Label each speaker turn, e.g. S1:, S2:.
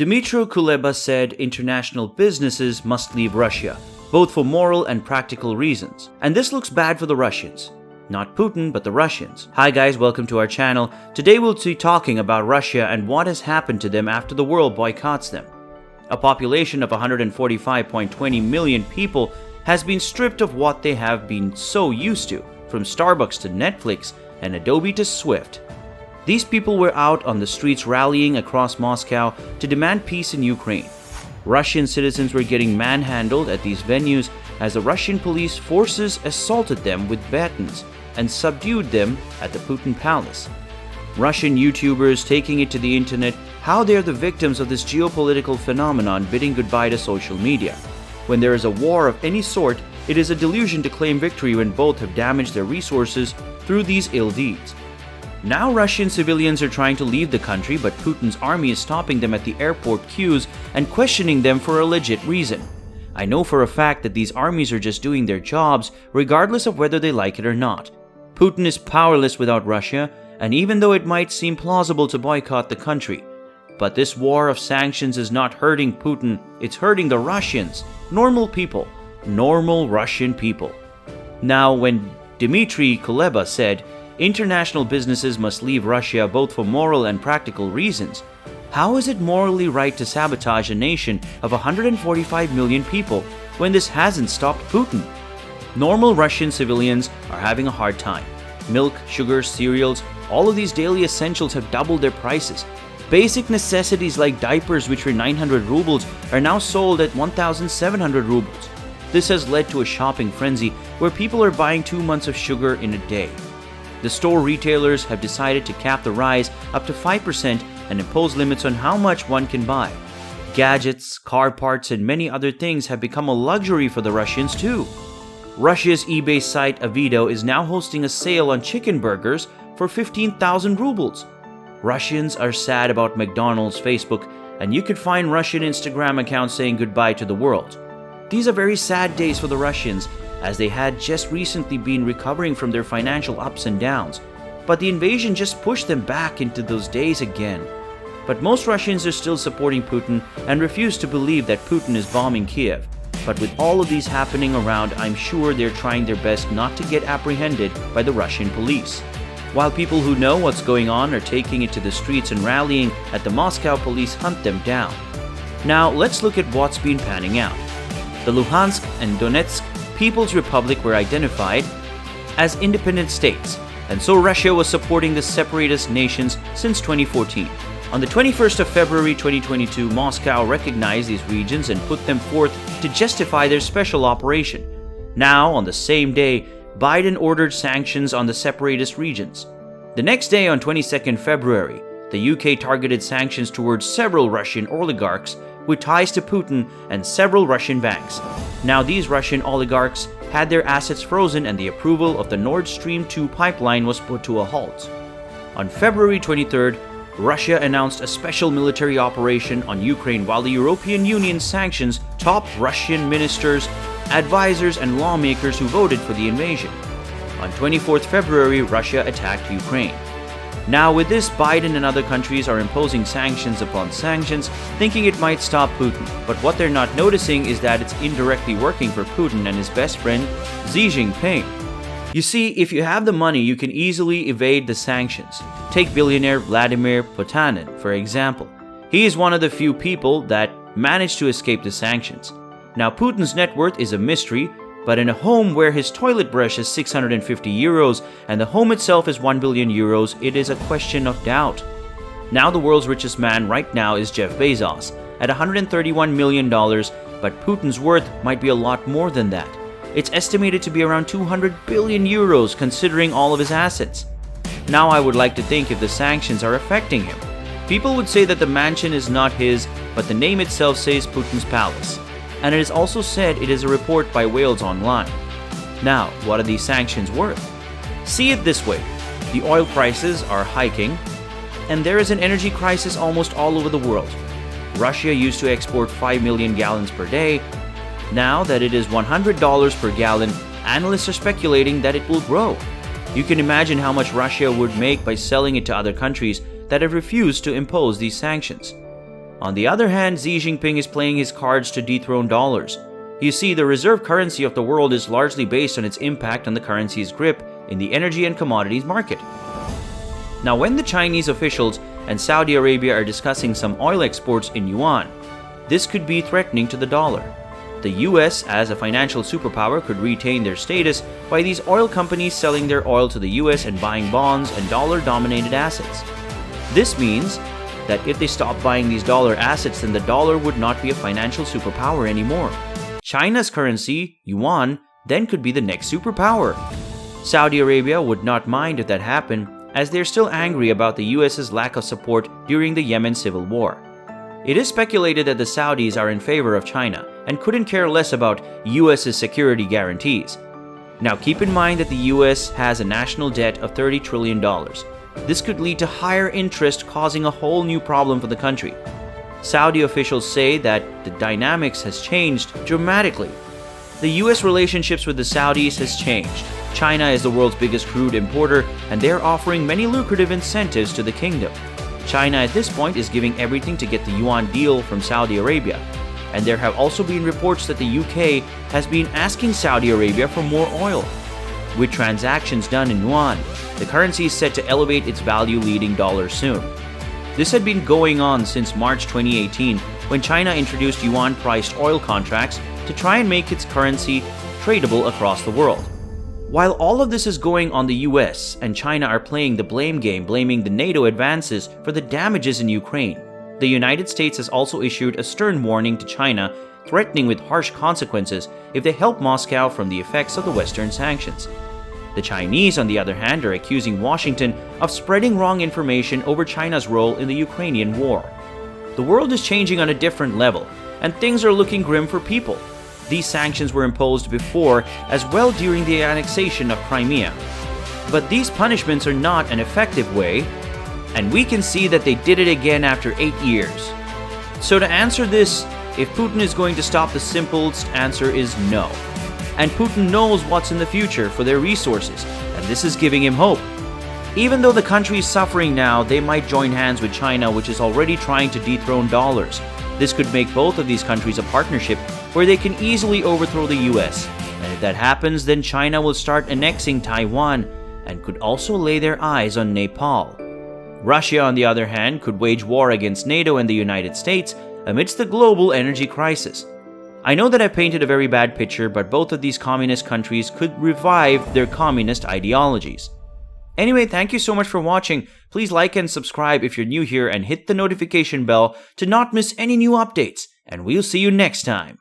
S1: Dymtro Kuleba said international businesses must leave Russia, both for moral and practical reasons. And this looks bad for the Russians. Not Putin, but the Russians. Hi guys, welcome to our channel. Today we'll be talking about Russia and what has happened to them after the world boycotts them. A population of 145.20 million people has been stripped of what they have been so used to, from Starbucks to Netflix and Adobe to Swift. These people were out on the streets rallying across Moscow to demand peace in Ukraine. Russian citizens were getting manhandled at these venues as the Russian police forces assaulted them with batons and subdued them at the Putin palace. Russian YouTubers taking it to the internet how they are the victims of this geopolitical phenomenon, bidding goodbye to social media. When there is a war of any sort, it is a delusion to claim victory when both have damaged their resources through these ill deeds. Now Russian civilians are trying to leave the country, but Putin's army is stopping them at the airport queues and questioning them for a legit reason. I know for a fact that these armies are just doing their jobs, regardless of whether they like it or not. Putin is powerless without Russia, and even though it might seem plausible to boycott the country, but this war of sanctions is not hurting Putin, it's hurting the Russians, normal people, normal Russian people. Now, when Dymtro Kuleba said, international businesses must leave Russia both for moral and practical reasons, how is it morally right to sabotage a nation of 145 million people when this hasn't stopped Putin? Normal Russian civilians are having a hard time. Milk, sugar, cereals, all of these daily essentials have doubled their prices. Basic necessities like diapers, which were 900 rubles, are now sold at 1,700 rubles. This has led to a shopping frenzy where people are buying 2 months of sugar in a day. The store retailers have decided to cap the rise up to 5% and impose limits on how much one can buy. Gadgets, car parts, and many other things have become a luxury for the Russians too. Russia's eBay site Avito is now hosting a sale on chicken burgers for 15,000 rubles. Russians are sad about McDonald's, Facebook, and you could find Russian Instagram accounts saying goodbye to the world. These are very sad days for the Russians, as they had just recently been recovering from their financial ups and downs. But the invasion just pushed them back into those days again. But most Russians are still supporting Putin and refuse to believe that Putin is bombing Kiev. But with all of these happening around, I'm sure they're trying their best not to get apprehended by the Russian police. While people who know what's going on are taking it to the streets and rallying at the Moscow police hunt them down. Now let's look at what's been panning out. The Luhansk and Donetsk People's Republic were identified as independent states, and so Russia was supporting the separatist nations since 2014. On the 21st of February 2022, Moscow recognized these regions and put them forth to justify their special operation. Now, on the same day, Biden ordered sanctions on the separatist regions. The next day, on 22nd February, the UK targeted sanctions towards several Russian oligarchs with ties to Putin and several Russian banks. Now these Russian oligarchs had their assets frozen and the approval of the Nord Stream 2 pipeline was put to a halt. On February 23rd, Russia announced a special military operation on Ukraine while the European Union's sanctions top Russian ministers, advisors, and lawmakers who voted for the invasion. On 24th February, Russia attacked Ukraine. Now with this, Biden and other countries are imposing sanctions upon sanctions, thinking it might stop Putin. But what they're not noticing is that it's indirectly working for Putin and his best friend, Xi Jinping. You see, if you have the money, you can easily evade the sanctions. Take billionaire Vladimir Putin, for example. He is one of the few people that managed to escape the sanctions. Now Putin's net worth is a mystery, but in a home where his toilet brush is 650 euros and the home itself is 1 billion euros, it is a question of doubt. Now the world's richest man right now is Jeff Bezos at $131 million, but Putin's worth might be a lot more than that. It's estimated to be around 200 billion euros considering all of his assets. Now I would like to think if the sanctions are affecting him. People would say that the mansion is not his, but the name itself says Putin's palace. And it is also said it is a report by Wales Online. Now, what are these sanctions worth? See it this way. The oil prices are hiking, and there is an energy crisis almost all over the world. Russia used to export 5 million gallons per day. Now that it is $100 per gallon, analysts are speculating that it will grow. You can imagine how much Russia would make by selling it to other countries that have refused to impose these sanctions. On the other hand, Xi Jinping is playing his cards to dethrone dollars. You see, the reserve currency of the world is largely based on its impact on the currency's grip in the energy and commodities market. Now, when the Chinese officials and Saudi Arabia are discussing some oil exports in yuan, this could be threatening to the dollar. The US, as a financial superpower, could retain their status by these oil companies selling their oil to the US and buying bonds and dollar-dominated assets. This means that if they stop buying these dollar assets, then the dollar would not be a financial superpower anymore. China's currency, yuan, then could be the next superpower. Saudi Arabia would not mind if that happened, as they're still angry about the US's lack of support during the Yemen civil war. It is speculated that the Saudis are in favor of China and couldn't care less about US's security guarantees. Now keep in mind that the US has a national debt of $30 trillion. This could lead to higher interest, causing a whole new problem for the country. Saudi officials say that the dynamics has changed dramatically. The US relationships with the Saudis has changed. China is the world's biggest crude importer, and they're offering many lucrative incentives to the kingdom. China at this point is giving everything to get the yuan deal from Saudi Arabia. And there have also been reports that the UK has been asking Saudi Arabia for more oil. With transactions done in yuan, the currency is set to elevate its value, leading dollars soon. This had been going on since March 2018, when China introduced yuan-priced oil contracts to try and make its currency tradable across the world. While all of this is going on, the US and China are playing the blame game, blaming the NATO advances for the damages in Ukraine. The United States has also issued a stern warning to China, threatening with harsh consequences if they help Moscow from the effects of the Western sanctions. The Chinese, on the other hand, are accusing Washington of spreading wrong information over China's role in the Ukrainian war. The world is changing on a different level, and things are looking grim for people. These sanctions were imposed before as well during the annexation of Crimea. But these punishments are not an effective way, and we can see that they did it again after 8 years. So to answer this, if Putin is going to stop, the simplest answer is no. And Putin knows what's in the future for their resources, and this is giving him hope. Even though the country is suffering now, they might join hands with China, which is already trying to dethrone dollars. This could make both of these countries a partnership where they can easily overthrow the US. And if that happens, then China will start annexing Taiwan and could also lay their eyes on Nepal. Russia, on the other hand, could wage war against NATO and the United States amidst the global energy crisis. I know that I've painted a very bad picture, but both of these communist countries could revive their communist ideologies. Anyway, thank you so much for watching. Please like and subscribe if you're new here, and hit the notification bell to not miss any new updates. And we'll see you next time.